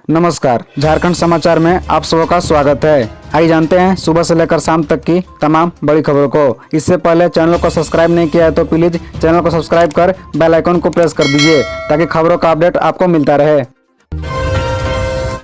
नमस्कार, झारखंड समाचार में आप सबका स्वागत है। आइए जानते हैं सुबह से लेकर शाम तक की तमाम बड़ी खबरों को। इससे पहले चैनल को सब्सक्राइब नहीं किया है तो प्लीज चैनल को सब्सक्राइब कर बेल आइकन को प्रेस कर दीजिए ताकि खबरों का अपडेट आपको मिलता रहे।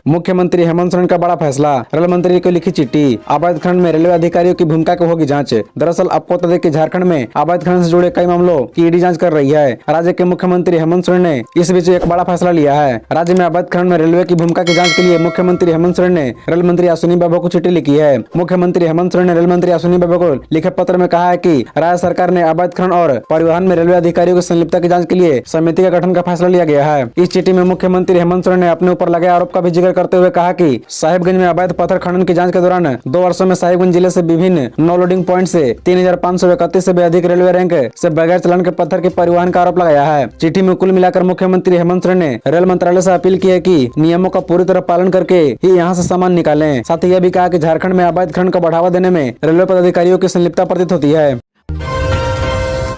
मुख्यमंत्री हेमंत सोरेन का बड़ा फैसला, रेल मंत्री को लिखी चिट्ठी। अवैध खनन में रेलवे अधिकारियों की भूमिका की होगी जांच। दरअसल आपको बता दें कि झारखंड में अवैध खनन से जुड़े कई मामलों की ईडी जांच कर रही है। राज्य के मुख्यमंत्री हेमंत सोरेन ने इस बीच एक बड़ा फैसला लिया है। राज्य में अवैध खनन में रेलवे की भूमिका की जाँच के लिए मुख्यमंत्री हेमंत सोरेन ने रेल मंत्री अश्विनी वैभव को चिट्ठी लिखी है। मुख्यमंत्री हेमंत सोरेन ने रेल मंत्री अश्विनी वैभव को लिखे पत्र में कहा है कि राज्य सरकार ने अवैध खनन और परिवहन में रेलवे अधिकारियों की संलिप्तता की जाँच के लिए समिति का गठन का फैसला लिया गया है। इस चिट्ठी में मुख्यमंत्री हेमंत सोरेन ने अपने ऊपर लगे आरोप का भी जिक्र करते हुए कहा कि साहिबगंज में अवैध पत्थर खनन की जांच के दौरान 2 वर्षों में साहिबगंज जिले से विभिन्न नो लोडिंग पॉइंट से 3531 से भी अधिक रेलवे रैंक से बगैर चलन के पत्थर के परिवहन का आरोप लगाया है। चिट्ठी में कुल मिलाकर मुख्यमंत्री हेमंत सोरेन ने रेल मंत्रालय से अपील की है कि नियमों का पूरी तरह पालन करके ही यहाँ से सामान निकालें। साथ ही यह भी कहा कि झारखंड में अवैध खनन को बढ़ावा देने में रेलवे पदाधिकारियों की संलिप्तता प्रतीत होती है।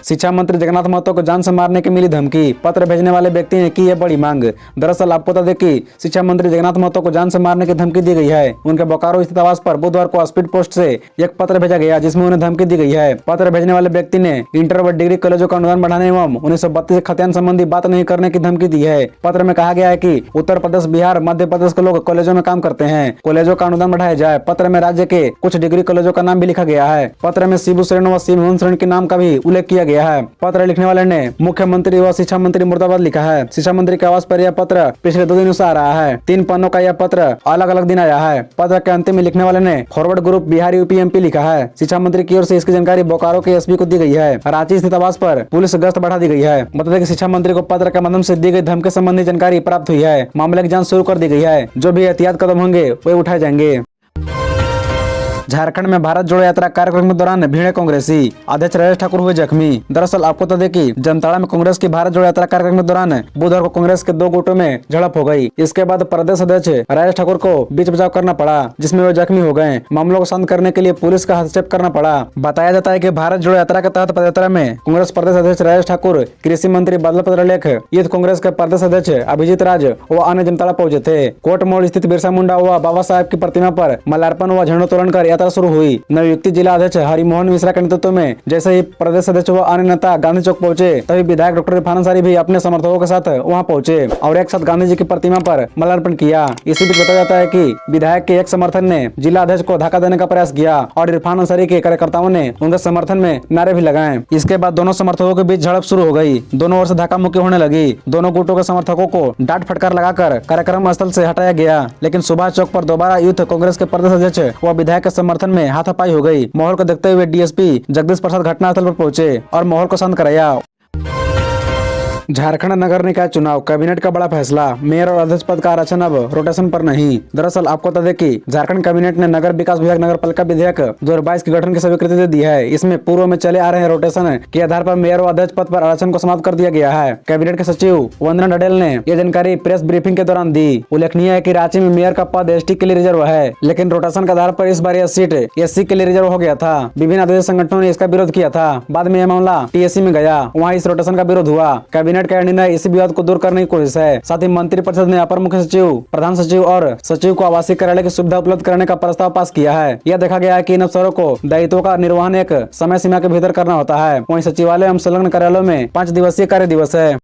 शिक्षा मंत्री जगन्नाथ महतो को जान से मारने की मिली धमकी, पत्र भेजने वाले व्यक्ति ने की यह बड़ी मांग। दरअसल आपको बता दें कि शिक्षा मंत्री जगन्नाथ महतो को जान से मारने की धमकी दी गई है। उनके बोकारो स्थित आवास पर बुधवार को स्पीड पोस्ट से एक पत्र भेजा गया जिसमें उन्हें धमकी दी गई है। पत्र भेजने वाले व्यक्ति ने इंटर व डिग्री कॉलेजों का अनुदान बढ़ाने एवं 1932 खतियान संबंधी बात नहीं करने की धमकी दी है। पत्र में कहा गया है कि उत्तर प्रदेश, बिहार, मध्य प्रदेश के लोग कॉलेजों में काम करते हैं, कॉलेजों का अनुदान बढ़ाया जाए। पत्र में राज्य के कुछ डिग्री कॉलेजों का नाम भी लिखा गया है। पत्र में शिबू सोरेन व शिव हेमंत सोरेन के नाम का भी उल्लेख किया गया है। पत्र लिखने वाले ने मुख्यमंत्री व शिक्षा मंत्री मुर्दाबाद लिखा है। शिक्षा मंत्री के आवास पर यह पत्र पिछले 2 दिनों से आ रहा है। 3 पन्नों का यह पत्र अलग अलग दिन आया है। पत्र के अंतिम में लिखने वाले ने forward group Bihar UP MP लिखा है। शिक्षा मंत्री की ओर से इसकी जानकारी बोकारो के एसपी को दी गई है। रांची स्थित आवास पर पुलिस गश्त बढ़ा दी गई है। बता दें कि शिक्षा मंत्री को पत्र के माध्यम से दी गई धमकी संबंधी जानकारी प्राप्त हुई है। मामले की जांच शुरू कर दी गई है। जो भी एहतियात कदम होंगे वे उठाए जाएंगे। झारखंड में भारत जोड़ो यात्रा कार्यक्रम के दौरान भिड़े कांग्रेसी, अध्यक्ष राजेश ठाकुर हुए जख्मी। दरअसल आपको बता दें कि जामताड़ा में कांग्रेस की भारत जोड़ो यात्रा कार्यक्रम के दौरान बुधवार को कांग्रेस के 2 गुटों में झड़प हो गई। इसके बाद प्रदेश अध्यक्ष राजेश ठाकुर को बीच बचाव करना पड़ा जिसमें वे जख्मी हो गए। मामलों को शांत करने के लिए पुलिस का हस्तक्षेप करना पड़ा। बताया जाता है कि भारत जोड़ो यात्रा के तहत पदयात्रा में कांग्रेस प्रदेश अध्यक्ष राजेश ठाकुर, कृषि मंत्री बादल पत्रलेख, यूथ कांग्रेस के प्रदेश अध्यक्ष अभिजीत राज व अन्य जामताड़ा पहुंचे थे। कोर्ट मोड़ स्थित बिरसा मुंडा व बाबा साहेब की प्रतिमा पर माल्यार्पण व झंडोत्तोलन कर यात्रा शुरू हुई। नवयुक्त जिला अध्यक्ष हरिमोहन मिश्रा के नेतृत्व में जैसे ही प्रदेश अध्यक्ष व अन्य नेता गांधी चौक पहुंचे तभी विधायक डॉक्टर इरफान अंसारी भी अपने समर्थकों के साथ वहां पहुंचे और एक साथ गांधी जी की प्रतिमा पर माल्यार्पण किया। इसी बीच बताया जाता है कि विधायक के एक समर्थन ने जिला अध्यक्ष को धक्का देने का प्रयास किया और इरफान अंसारी के कार्यकर्ताओं ने उनके समर्थन में नारे भी लगाए। इसके बाद दोनों समर्थकों के बीच झड़प शुरू हो गई। दोनों ओर से धक्का मुक्की होने लगी। दोनों गुटों के समर्थकों को डांट फटकार लगाकर कार्यक्रम स्थल से हटाया गया। लेकिन सुभाष चौक पर दोबारा यूथ कांग्रेस के प्रदेश अध्यक्ष व विधायक के समर्थन में हाथापाई हो गई। माहौल को देखते हुए डीएसपी जगदीश प्रसाद घटनास्थल पर पहुंचे और माहौल को शांत कराया। झारखंड नगर निकाय चुनाव, कैबिनेट का बड़ा फैसला, मेयर और अध्यक्ष पद का आरक्षण अब रोटेशन पर नहीं। दरअसल आपको बता दें कि झारखंड कैबिनेट ने नगर विकास विभाग नगर पालिका विधेयक 2022 के गठन की स्वीकृति दे दी है। इसमें पूर्व में चले आ रहे रोटेशन के आधार पर मेयर और अध्यक्ष पद पर आरक्षण को समाप्त कर दिया गया है। कैबिनेट के सचिव वंदना ढडेल ने यह जानकारी प्रेस ब्रीफिंग के दौरान दी। उल्लेखनीय है कि रांची में मेयर का पद एसटी के लिए रिजर्व है, लेकिन रोटेशन के आधार पर इस बार यह सीट एससी के लिए रिजर्व हो गया था। विभिन्न आदिवासी संगठनों ने इसका विरोध किया था। बाद में यह मामला टीएससी में गया, वहाँ इस रोटेशन का विरोध हुआ। कैबिनेट का निर्णय इसी विवाद को दूर करने की कोशिश है। साथ ही मंत्रिपरिषद ने अपर मुख्य सचिव, प्रधान सचिव और सचिव को आवासीय कार्यालय की सुविधा उपलब्ध कराने का प्रस्ताव पास किया है। यह देखा गया है कि इन अफसरों को दायित्वों का निर्वहन एक समय सीमा के भीतर करना होता है। वहीं सचिवालय एवं संलग्न कार्यालयों में 5 दिवसीय कार्य दिवस है।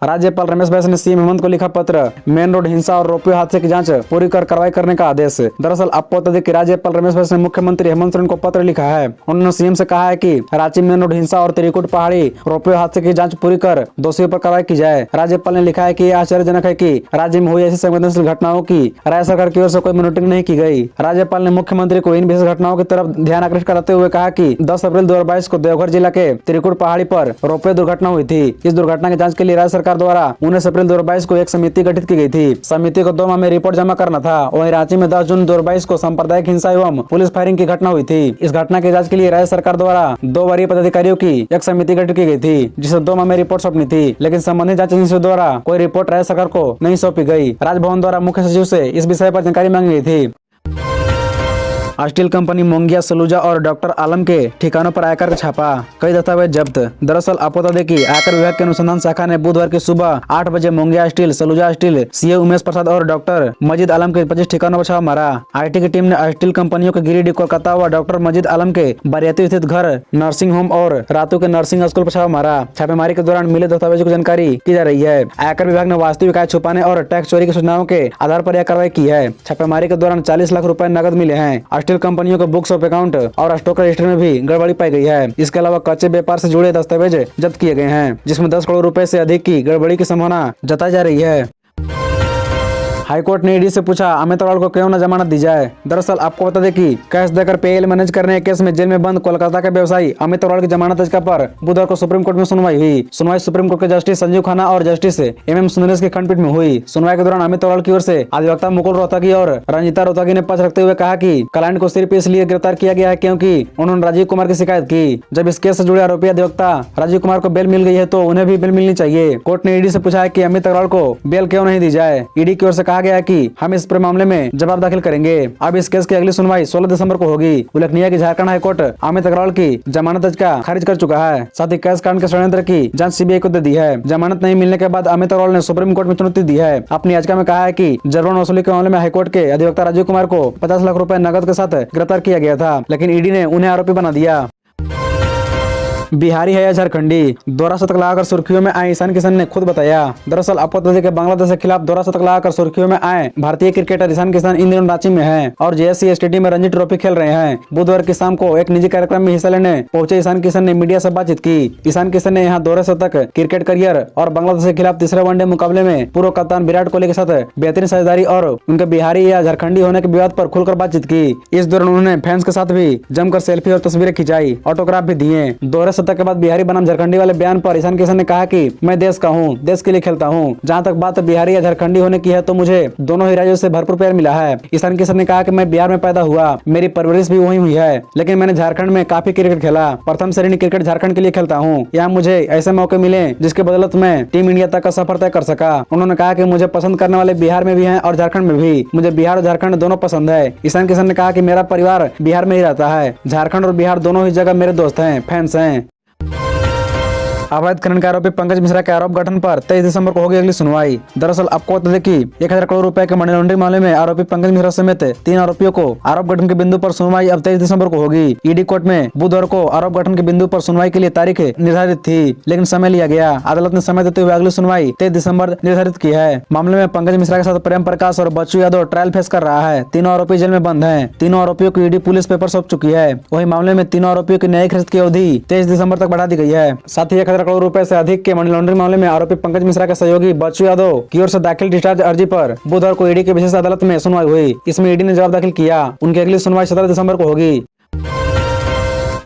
राज्यपाल रमेश बैस ने सीएम हेमंत को लिखा पत्र, मेन रोड हिंसा और रोपवे हादसे की जांच पूरी कर कार्रवाई करने का आदेश। दरअसल आपको बता दें कि राज्यपाल रमेश बैस ने मुख्यमंत्री हेमंत सोरेन को पत्र लिखा है। उन्होंने सीएम से कहा है कि रांची मेन रोड हिंसा और त्रिकुट पहाड़ी रोपवे हादसे की जांच पूरी कर दोषियों पर कार्रवाई की जाए। राज्यपाल ने लिखा है कि यह आश्चर्यजनक है कि राज्य में हुई ऐसी संवेदनशील घटनाओं की राज्य सरकार की ओर से कोई मॉनिटरिंग नहीं की गई। राज्यपाल ने मुख्यमंत्री को इन विशेष घटनाओं की तरफ ध्यान आकृष्ट कराते हुए कहा कि 10 अप्रैल 2022 को देवघर जिला के त्रिकुट पहाड़ी पर रोपवे दुर्घटना हुई थी। इस दुर्घटना की जाँच के लिए राज्य सरकार द्वारा 19 अप्रैल 2022 को एक समिति गठित की गई थी। समिति को 2 माह में रिपोर्ट जमा करना था। वहीं रांची में 10 जून 2022 को सांप्रदायिक हिंसा एवं पुलिस फायरिंग की घटना हुई थी। इस घटना की जांच के लिए राज्य सरकार द्वारा 2 वरीय पदाधिकारियों की एक समिति गठित की गई थी, जिसे 2 माह में रिपोर्ट सौंपनी थी। लेकिन संबंधित जांच एजेंसियों द्वारा कोई रिपोर्ट राज्य सरकार को नहीं सौंपी गई। राजभवन द्वारा मुख्य सचिव से इस विषय पर जानकारी मांगी गई थी। स्टील कंपनी मोंगिया सलूजा और डॉक्टर आलम के ठिकानों पर आयकर का छापा, कई दस्तावेज जब्त। दरअसल आपको बता दें कि आयकर विभाग के अनुसंधान शाखा ने बुधवार की सुबह 8 बजे Mongia steel, Saluja steel, CA Umesh Prasad और डॉक्टर मजीद आलम के 25 ठिकानों पर छापा मारा। आईटी की टीम ने स्टील कंपनियों के गिरिडीह, कोलकाता व डॉक्टर मजीद आलम के बरियाती स्थित घर, नर्सिंग होम और रातू के नर्सिंग स्कूल पर छापा मारा। छापेमारी के दौरान मिले दस्तावेजों की जानकारी की जा रही है। आयकर विभाग ने वास्तविक आय छुपाने और टैक्स चोरी की सूचनाओं के आधार पर यह कार्रवाई की है। छापेमारी के दौरान 40 लाख रुपए नकद मिले हैं। स्टील कंपनियों के बुक्स ऑफ अकाउंट और स्टॉक रजिस्टर में भी गड़बड़ी पाई गई है। इसके अलावा कच्चे व्यापार से जुड़े दस्तावेज जब्त किए गए हैं, जिसमें 10 करोड़ रुपए से अधिक की गड़बड़ी की संभावना जताई जा रही है। हाईकोर्ट ने ईडी से पूछा, अमित अग्रवाल को क्यों न जमानत दी जाए। दरअसल आपको बता दें कि कैश देकर पेएल मैनेज करने के केस में जेल में बंद कोलकाता के व्यवसायी अमित अग्रवाल की जमानत याचिका पर बुधवार को सुप्रीम कोर्ट में सुनवाई हुई। सुनवाई सुप्रीम कोर्ट के जस्टिस संजीव खन्ना और जस्टिस एमएम सुंदरेश की खंडपीठ में हुई। सुनवाई के दौरान अमित अग्रवाल की ओर से अधिवक्ता मुकुल रोहतगी और रंजिता रोहतगी ने पक्ष रखते हुए कहा कि क्लाइंट को सिर्फ इसलिए गिरफ्तार किया गया है क्योंकि उन्होंने राजीव कुमार की शिकायत की। जब इस केस से जुड़े आरोपी अधिवक्ता राजीव कुमार को बेल मिल गई है तो उन्हें भी बेल मिलनी चाहिए। कोर्ट ने ईडी से पूछा है कि अमित अग्रवाल को बेल क्यों नहीं दी जाए। ईडी की ओर से कहा गया है कि हम इस पूरे मामले में जवाब दाखिल करेंगे। अब इस केस की अगली सुनवाई 16 दिसंबर को होगी। उल्लेखनीय है कि झारखंड हाईकोर्ट अमित अग्रवाल की जमानत याचिका खारिज कर चुका है। साथ ही कैश कांड के षड्यंत्र की जांच सीबीआई को दे दी है। जमानत नहीं मिलने के बाद अमित अग्रवाल ने सुप्रीम कोर्ट में चुनौती दी है। अपनी याचिका में कहा है कि जबरन वसूली के मामले में हाईकोर्ट के अधिवक्ता राजीव कुमार को 50 लाख रुपए नकद के साथ गिरफ्तार किया गया था, लेकिन ईडी ने उन्हें आरोपी बना दिया। बिहारी है या झारखंडी, दोहरा शतक लगाकर सुर्खियों में आए ईशान किशन ने खुद बताया। दरअसल आपको बता दें कि बांग्लादेश के खिलाफ दोहरा शतक लगाकर सुर्खियों में आए भारतीय क्रिकेटर ईशान किशन इन दिनों रांची में हैं और जेएससी स्टेडियम में रणजी ट्रॉफी खेल रहे हैं। बुधवार की शाम को एक निजी कार्यक्रम में हिस्सा लेने पहुंचे ईशान किशन ने मीडिया से बातचीत की। ईशान किशन ने यहाँ दोहरे शतक, क्रिकेट करियर और बांग्लादेश के खिलाफ तीसरे वनडे मुकाबले में पूर्व कप्तान विराट कोहली के साथ बेहतरीन साझेदारी और उनके बिहारी या झारखंडी होने के विवाद पर खुलकर बातचीत की। इस दौरान उन्होंने फैंस के साथ भी जमकर सेल्फी और तस्वीरें खिंचाई, ऑटोग्राफ भी दिए। दोहरे शतक के बाद बिहारी बनाम झारखंडी वाले बयान पर ईशान किशन ने कहा कि मैं देश का हूँ, देश के लिए खेलता हूँ। जहाँ तक बात बिहारी या झारखंडी होने की है तो मुझे दोनों ही राज्यों से भरपूर प्यार मिला है। ईशान किशन ने कहा कि मैं बिहार में पैदा हुआ, मेरी परवरिश भी वहीं हुई है, लेकिन मैंने झारखंड में काफी क्रिकेट खेला। प्रथम श्रेणी क्रिकेट झारखंड के लिए खेलता हूँ। यहाँ मुझे ऐसे मौके मिले जिसके बदौलत मैं टीम इंडिया तक का सफर तय कर सका। उन्होंने कहा कि मुझे पसंद करने वाले बिहार में भी हैं और झारखंड में भी। मुझे बिहार और झारखंड दोनों पसंद है। ईशान किशन ने कहा कि मेरा परिवार बिहार में ही रहता है। झारखंड और बिहार दोनों ही जगह मेरे दोस्त हैं, फैंस हैं। अवैध खनन के आरोपी पंकज मिश्रा के आरोप गठन पर 23 दिसंबर को होगी अगली सुनवाई। दरअसल आपको बता दें कि 1000 करोड़ रुपए के मनी लॉन्ड्रिंग मामले में आरोपी पंकज मिश्रा समेत 3 आरोपियों को आरोप गठन के बिंदु पर सुनवाई अब 23 दिसंबर को होगी। ईडी कोर्ट में बुधवार को आरोप गठन के बिंदु पर सुनवाई के लिए तारीख निर्धारित थी, लेकिन समय लिया गया। अदालत ने समय देते हुए अगली सुनवाई 23 दिसंबर निर्धारित की है। मामले में पंकज मिश्रा के साथ प्रेम प्रकाश और बच्चू यादव ट्रायल फेस कर रहा है। तीनों आरोपी जेल में बंद हैं। तीनों आरोपियों को ईडी पुलिस पेपर सौंप चुकी है। वही मामले में तीनों आरोपियों की न्यायिक हिरासत की अवधि 23 दिसंबर तक बढ़ा दी गई है। साथ ही 1000 करोड़ रुपए से अधिक के मनी लॉन्ड्रिंग मामले में आरोपी पंकज मिश्रा के सहयोगी बच्चू यादव की ओर से दाखिल डिस्चार्ज अर्जी पर बुधवार को ईडी की विशेष अदालत में सुनवाई हुई। इसमें ईडी ने जवाब दाखिल किया। उनकी अगली सुनवाई 17 दिसंबर को होगी।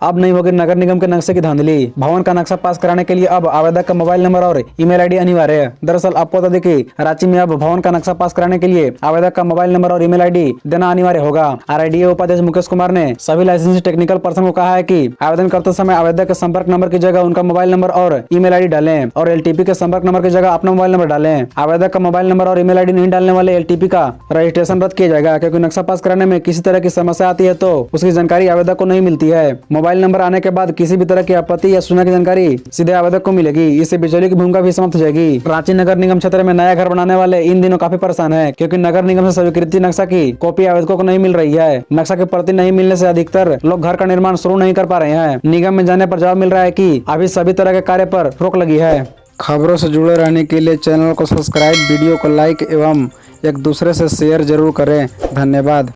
अब नहीं होगी नगर निगम के नक्शे की धांधली। भवन का नक्शा पास कराने के लिए अब आवेदक का मोबाइल नंबर और ईमेल आईडी अनिवार्य है। दरअसल आपको बता दें कि रांची में अब भवन का नक्शा पास कराने के लिए आवेदक का मोबाइल नंबर और ईमेल आईडी देना अनिवार्य होगा। आरआईडीए उपाध्यक्ष मुकेश कुमार ने सभी लाइसेंस टेक्निकल पर्सन को कहा है कि आवेदन करते समय आवेदक के संपर्क नंबर की जगह उनका मोबाइल नंबर और ईमेल आईडी डालें और एलटीपी के संपर्क नंबर की जगह अपना मोबाइल नंबर डालें। आवेदक का मोबाइल नंबर और ईमेल आईडी नहीं डालने वाले एलटीपी का रजिस्ट्रेशन रद्द किया जाएगा, क्योंकि नक्शा पास कराने में किसी तरह की समस्या आती है तो उसकी जानकारी आवेदक को नहीं मिलती है। मोबाइल नंबर आने के बाद किसी भी तरह की आपत्ति या सूचना की जानकारी सीधे आवेदक को मिलेगी। इससे बिचौलिए की भूमिका भी समाप्त हो जाएगी। रांची नगर निगम क्षेत्र में नया घर बनाने वाले इन दिनों काफी परेशान है, क्योंकि नगर निगम से स्वीकृति नक्शा की कॉपी आवेदकों को नहीं मिल रही है। नक्शा की प्रति नहीं मिलने से अधिकतर लोग घर का निर्माण शुरू नहीं कर पा रहे हैं। निगम में जाने पर जवाब मिल रहा है कि अभी सभी तरह के कार्य पर रोक लगी है। खबरों से जुड़े रहने के लिए चैनल को सब्सक्राइब, वीडियो को लाइक एवं एक दूसरे से शेयर जरूर करें। धन्यवाद।